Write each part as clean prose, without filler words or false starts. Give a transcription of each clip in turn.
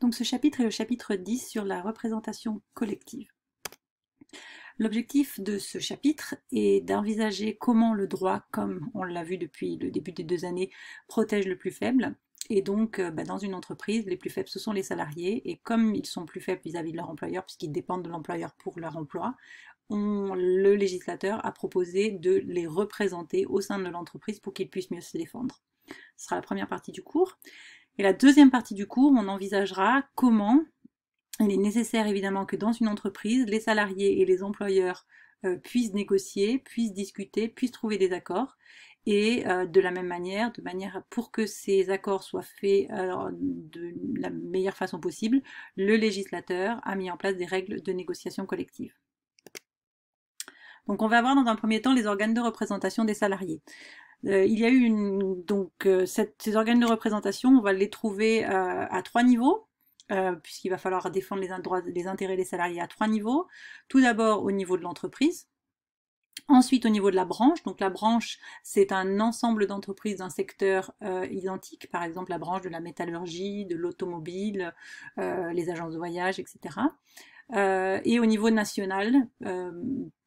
Donc ce chapitre est le chapitre 10 sur la représentation collective. L'objectif de ce chapitre est d'envisager comment le droit, comme on l'a vu depuis le début des 2 années, protège le plus faible. Et donc, dans une entreprise, les plus faibles, ce sont les salariés. Et comme ils sont plus faibles vis-à-vis de leur employeur, puisqu'ils dépendent de l'employeur pour leur emploi, le législateur a proposé de les représenter au sein de l'entreprise pour qu'ils puissent mieux se défendre. Ce sera la première partie du cours. Et la deuxième partie du cours, on envisagera comment il est nécessaire évidemment que dans une entreprise, les salariés et les employeurs puissent négocier, puissent discuter, puissent trouver des accords. Et de la même manière, pour que ces accords soient faits de la meilleure façon possible, le législateur a mis en place des règles de négociation collective. Donc on va voir dans un premier temps les organes de représentation des salariés. Il y a eu ces organes de représentation, on va les trouver à 3 niveaux. Puisqu'il va falloir défendre les intérêts des salariés à 3 niveaux. Tout d'abord au niveau de l'entreprise, ensuite au niveau de la branche. Donc la branche, c'est un ensemble d'entreprises d'un secteur identique, par exemple la branche de la métallurgie, de l'automobile, les agences de voyage, etc. Et au niveau national,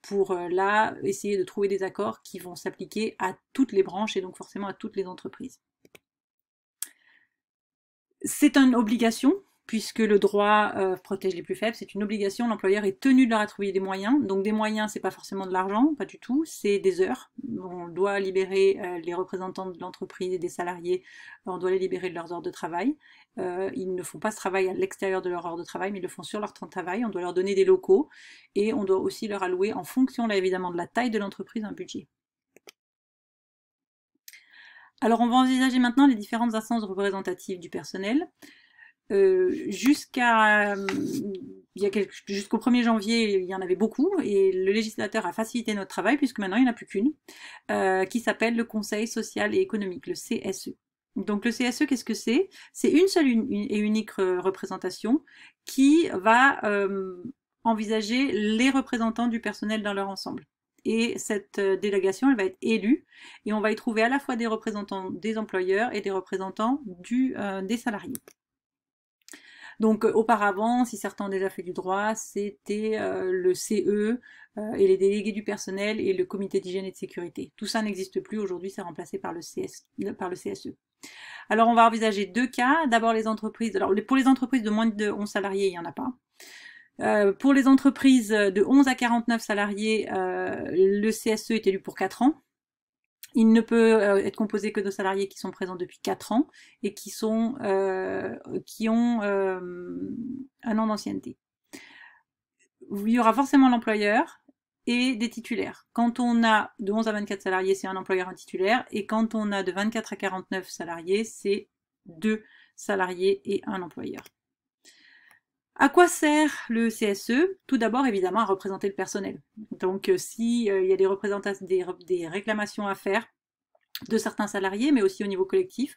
pour là essayer de trouver des accords qui vont s'appliquer à toutes les branches et donc forcément à toutes les entreprises. C'est une obligation, puisque le droit protège les plus faibles, c'est une obligation, l'employeur est tenu de leur attribuer des moyens. Donc des moyens, c'est pas forcément de l'argent, pas du tout, c'est des heures. On doit libérer les représentants de l'entreprise et des salariés, on doit les libérer de leurs heures de travail. Ils ne font pas ce travail à l'extérieur de leur heure de travail, mais ils le font sur leur temps de travail. On doit leur donner des locaux et on doit aussi leur allouer, en fonction là évidemment de la taille de l'entreprise, un budget. Alors on va envisager maintenant les différentes instances représentatives du personnel. Jusqu'au 1er janvier, il y en avait beaucoup, et le législateur a facilité notre travail, puisque maintenant il n'y en a plus qu'une, qui s'appelle le Conseil social et économique, le CSE. Donc le CSE, qu'est-ce que c'est? C'est une seule et unique représentation qui va envisager les représentants du personnel dans leur ensemble. Et cette délégation, elle va être élue, et on va y trouver à la fois des représentants des employeurs et des représentants des salariés. Donc auparavant, si certains ont déjà fait du droit, c'était le CE et les délégués du personnel et le comité d'hygiène et de sécurité. Tout ça n'existe plus aujourd'hui, c'est remplacé par le CSE. Alors on va envisager 2 cas. D'abord les entreprises. Alors pour les entreprises de moins de 11 salariés, il n'y en a pas. Pour les entreprises de 11 à 49 salariés, le CSE est élu pour 4 ans. Il ne peut être composé que de salariés qui sont présents depuis 4 ans et qui ont un an d'ancienneté. Il y aura forcément l'employeur et des titulaires. Quand on a de 11 à 24 salariés, c'est un employeur, un titulaire, et quand on a de 24 à 49 salariés, c'est 2 salariés et un employeur. À quoi sert le CSE? Tout d'abord, évidemment, à représenter le personnel. Donc, s'il y a des réclamations à faire de certains salariés, mais aussi au niveau collectif,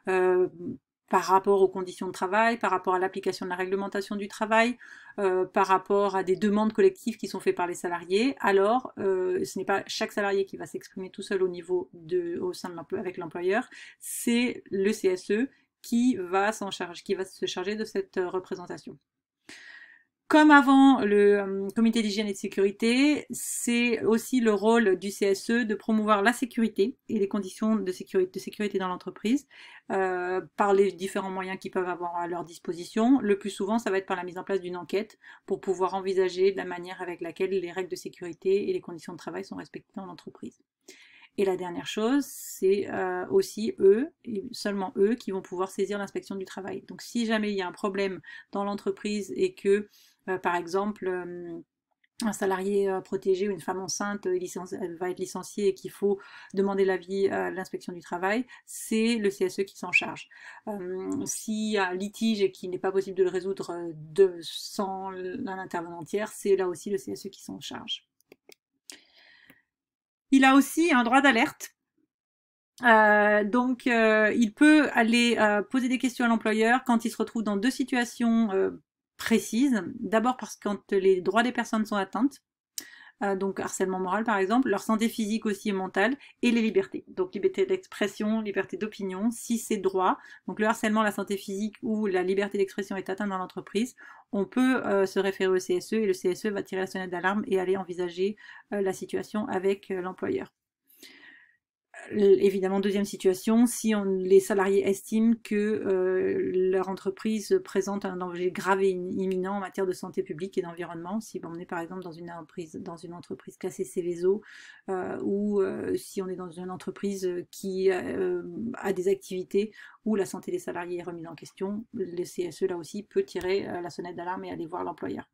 par rapport aux conditions de travail, par rapport à l'application de la réglementation du travail, par rapport à des demandes collectives qui sont faites par les salariés, alors ce n'est pas chaque salarié qui va s'exprimer tout seul au sein de avec l'employeur, c'est le CSE qui va se charger de cette représentation. Comme avant le comité d'hygiène et de sécurité, c'est aussi le rôle du CSE de promouvoir la sécurité et les conditions de sécurité dans l'entreprise par les différents moyens qu'ils peuvent avoir à leur disposition. Le plus souvent, ça va être par la mise en place d'une enquête pour pouvoir envisager la manière avec laquelle les règles de sécurité et les conditions de travail sont respectées dans l'entreprise. Et la dernière chose, c'est aussi eux, et seulement eux, qui vont pouvoir saisir l'inspection du travail. Donc si jamais il y a un problème dans l'entreprise et que, par exemple, un salarié protégé ou une femme enceinte elle va être licenciée et qu'il faut demander l'avis à l'inspection du travail, c'est le CSE qui s'en charge. S'il y a un litige qui n'est pas possible de le résoudre sans un intervenant tiers, c'est là aussi le CSE qui s'en charge. Il a aussi un droit d'alerte. Il peut aller poser des questions à l'employeur quand il se retrouve dans 2 situations précises. D'abord parce que quand les droits des personnes sont atteintes, donc harcèlement moral par exemple, leur santé physique aussi et mentale, et les libertés. Donc liberté d'expression, liberté d'opinion, si c'est droit, donc le harcèlement, la santé physique ou la liberté d'expression est atteinte dans l'entreprise, on peut se référer au CSE et le CSE va tirer la sonnette d'alarme et aller envisager la situation avec l'employeur. Évidemment, deuxième situation, si les salariés estiment que leur entreprise présente un danger grave et imminent en matière de santé publique et d'environnement, si on est par exemple dans une entreprise classée Céveso, ou si on est dans une entreprise qui a des activités où la santé des salariés est remise en question, le CSE là aussi peut tirer la sonnette d'alarme et aller voir l'employeur.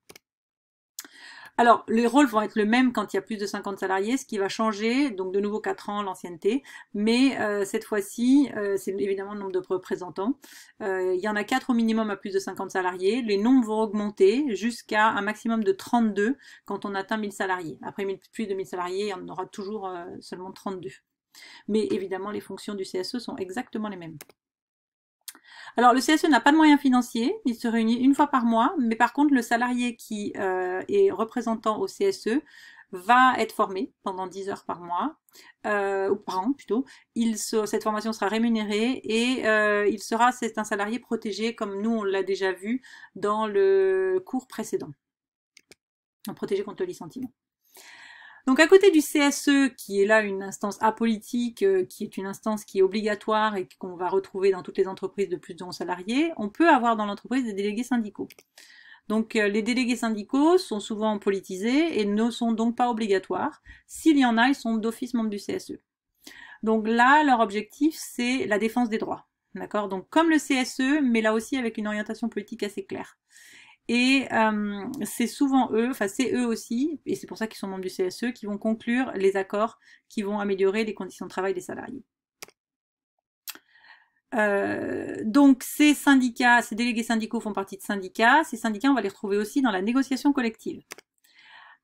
Alors, les rôles vont être le même quand il y a plus de 50 salariés, ce qui va changer, donc de nouveau 4 ans l'ancienneté, mais cette fois-ci, c'est évidemment le nombre de représentants. Il y en a 4 au minimum à plus de 50 salariés. Les nombres vont augmenter jusqu'à un maximum de 32 quand on atteint 1000 salariés. Après plus de 1000 salariés, il y en aura toujours seulement 32. Mais évidemment, les fonctions du CSE sont exactement les mêmes. Alors, le CSE n'a pas de moyens financiers, il se réunit une fois par mois, mais par contre, le salarié qui est représentant au CSE va être formé pendant 10 heures par mois, ou par an plutôt. Cette formation sera rémunérée et c'est un salarié protégé comme nous on l'a déjà vu dans le cours précédent. Protégé contre le licenciement. Donc à côté du CSE, qui est là une instance apolitique, qui est une instance qui est obligatoire et qu'on va retrouver dans toutes les entreprises de plus de 11 salariés, on peut avoir dans l'entreprise des délégués syndicaux. Donc les délégués syndicaux sont souvent politisés et ne sont donc pas obligatoires. S'il y en a, ils sont d'office membres du CSE. Donc là, leur objectif, c'est la défense des droits. D'accord? Donc comme le CSE, mais là aussi avec une orientation politique assez claire. Et c'est souvent eux, enfin c'est eux aussi, et c'est pour ça qu'ils sont membres du CSE, qui vont conclure les accords qui vont améliorer les conditions de travail des salariés. Donc ces syndicats, ces délégués syndicaux font partie de syndicats. Ces syndicats, on va les retrouver aussi dans la négociation collective.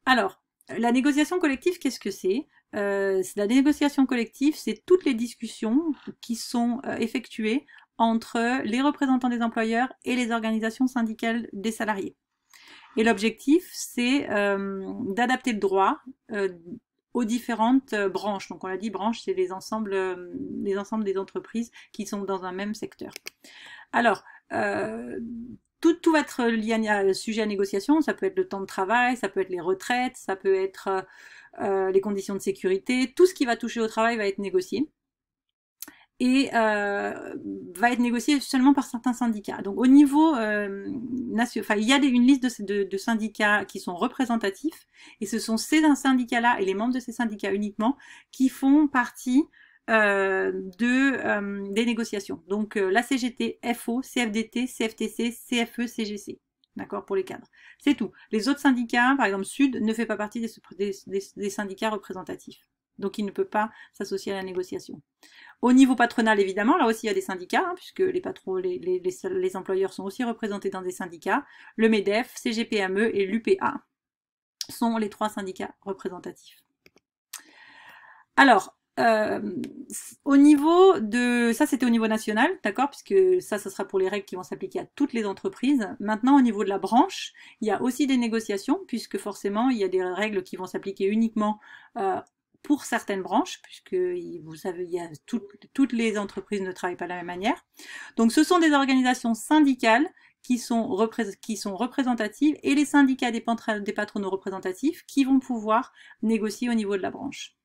Alors, la négociation collective, qu'est-ce que c'est? La négociation collective, c'est toutes les discussions qui sont effectuées entre les représentants des employeurs et les organisations syndicales des salariés. Et l'objectif, c'est d'adapter le droit aux différentes branches. Donc on l'a dit, branches, c'est les ensembles des entreprises qui sont dans un même secteur. Alors, tout va être lié à sujet à négociation. Ça peut être le temps de travail, ça peut être les retraites, ça peut être les conditions de sécurité. Tout ce qui va toucher au travail va être négocié. Et va être négocié seulement par certains syndicats. Donc au niveau national, il y a une liste de syndicats qui sont représentatifs, et ce sont ces syndicats-là et les membres de ces syndicats uniquement qui font partie des négociations. Donc la CGT, FO, CFDT, CFTC, CFE, CGC. D'accord, pour les cadres. C'est tout. Les autres syndicats, par exemple Sud, ne fait pas partie des syndicats représentatifs. Donc il ne peut pas s'associer à la négociation. Au niveau patronal, évidemment, là aussi il y a des syndicats, hein, puisque les patrons, les employeurs sont aussi représentés dans des syndicats. Le MEDEF, CGPME et l'UPA sont les 3 syndicats représentatifs. Alors, au niveau de... Ça, c'était au niveau national, d'accord, puisque ça sera pour les règles qui vont s'appliquer à toutes les entreprises. Maintenant, au niveau de la branche, il y a aussi des négociations, puisque forcément, il y a des règles qui vont s'appliquer uniquement pour certaines branches, puisque vous savez, toutes les entreprises ne travaillent pas de la même manière. Donc ce sont des organisations syndicales qui sont représentatives et les syndicats des patronaux représentatifs qui vont pouvoir négocier au niveau de la branche.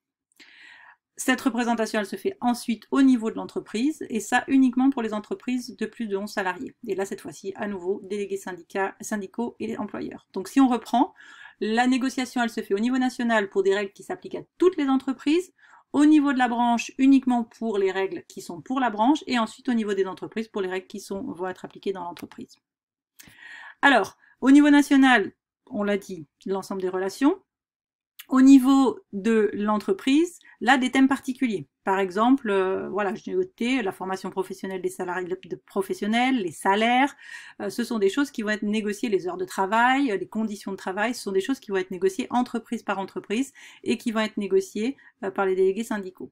Cette représentation, elle se fait ensuite au niveau de l'entreprise, et ça uniquement pour les entreprises de plus de 11 salariés. Et là, cette fois-ci, à nouveau, délégués syndicaux et employeurs. Donc si on reprend, la négociation, elle se fait au niveau national pour des règles qui s'appliquent à toutes les entreprises, au niveau de la branche uniquement pour les règles qui sont pour la branche, et ensuite au niveau des entreprises pour les règles qui vont être appliquées dans l'entreprise. Alors, au niveau national, on l'a dit, l'ensemble des relations. Au niveau de l'entreprise, là, des thèmes particuliers. Par exemple, voilà, j'ai noté la formation professionnelle des salariés professionnels, les salaires. Ce sont des choses qui vont être négociées, les heures de travail, les conditions de travail. Ce sont des choses qui vont être négociées entreprise par entreprise et qui vont être négociées par les délégués syndicaux.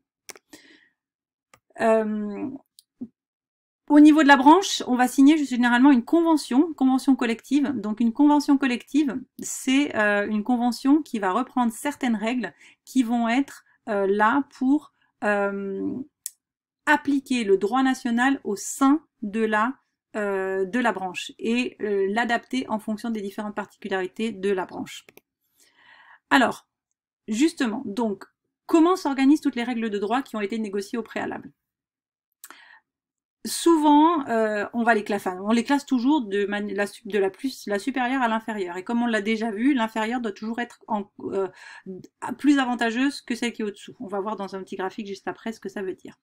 Au niveau de la branche, on va signer généralement une convention collective. Donc une convention collective, c'est une convention qui va reprendre certaines règles qui vont être là pour appliquer le droit national au sein de la branche et l'adapter en fonction des différentes particularités de la branche. Alors, justement, donc, comment s'organisent toutes les règles de droit qui ont été négociées au préalable? Souvent, on les classe toujours de la supérieure à l'inférieure. Et comme on l'a déjà vu, l'inférieure doit toujours être plus avantageuse que celle qui est au-dessous. On va voir dans un petit graphique juste après ce que ça veut dire.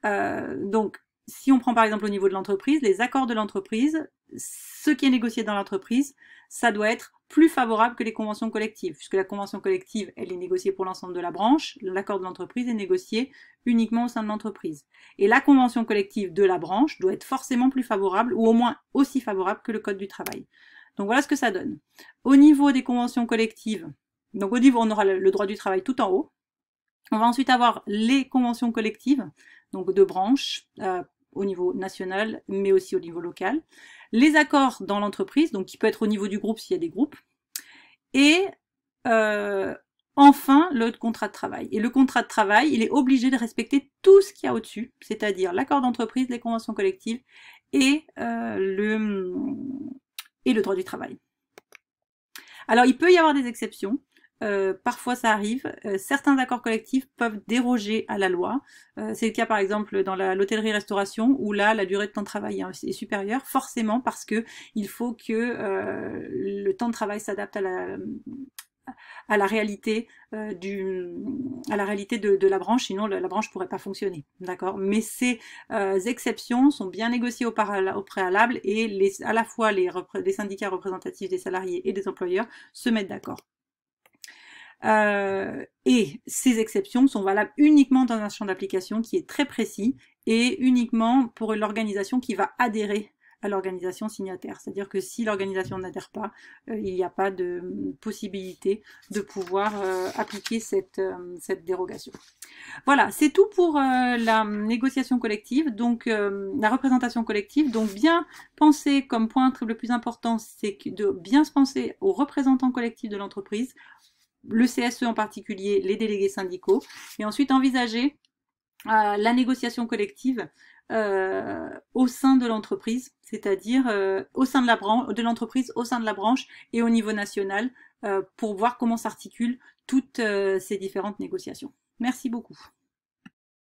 Donc, si on prend par exemple au niveau de l'entreprise, les accords de l'entreprise, ce qui est négocié dans l'entreprise, ça doit être plus favorable que les conventions collectives, puisque la convention collective, elle est négociée pour l'ensemble de la branche, l'accord de l'entreprise est négocié uniquement au sein de l'entreprise. Et la convention collective de la branche doit être forcément plus favorable, ou au moins aussi favorable que le code du travail. Donc voilà ce que ça donne. Au niveau des conventions collectives, donc au niveau, on aura le droit du travail tout en haut. On va ensuite avoir les conventions collectives, donc de branches, au niveau national, mais aussi au niveau local. Les accords dans l'entreprise, donc qui peut être au niveau du groupe s'il y a des groupes. Et enfin, le contrat de travail. Et le contrat de travail, il est obligé de respecter tout ce qu'il y a au-dessus, c'est-à-dire l'accord d'entreprise, les conventions collectives et le droit du travail. Alors, il peut y avoir des exceptions. Parfois ça arrive, certains accords collectifs peuvent déroger à la loi. C'est le cas par exemple dans l'hôtellerie-restauration où là la durée de temps de travail est supérieure, forcément parce que il faut que le temps de travail s'adapte à la réalité de la branche, sinon la branche pourrait pas fonctionner, d'accord. Mais ces exceptions sont bien négociées au préalable et à la fois les syndicats représentatifs des salariés et des employeurs se mettent d'accord. Et ces exceptions sont valables uniquement dans un champ d'application qui est très précis et uniquement pour l'organisation qui va adhérer à l'organisation signataire. C'est-à-dire que si l'organisation n'adhère pas, il n'y a pas de possibilité de pouvoir appliquer cette dérogation. Voilà, c'est tout pour la négociation collective, donc la représentation collective. Donc bien penser comme point le plus important, c'est de bien se penser aux représentants collectifs de l'entreprise, le CSE en particulier, les délégués syndicaux, et ensuite envisager la négociation collective au sein de l'entreprise, c'est-à-dire au sein de l'entreprise, au sein de la branche et au niveau national, pour voir comment s'articulent toutes ces différentes négociations. Merci beaucoup.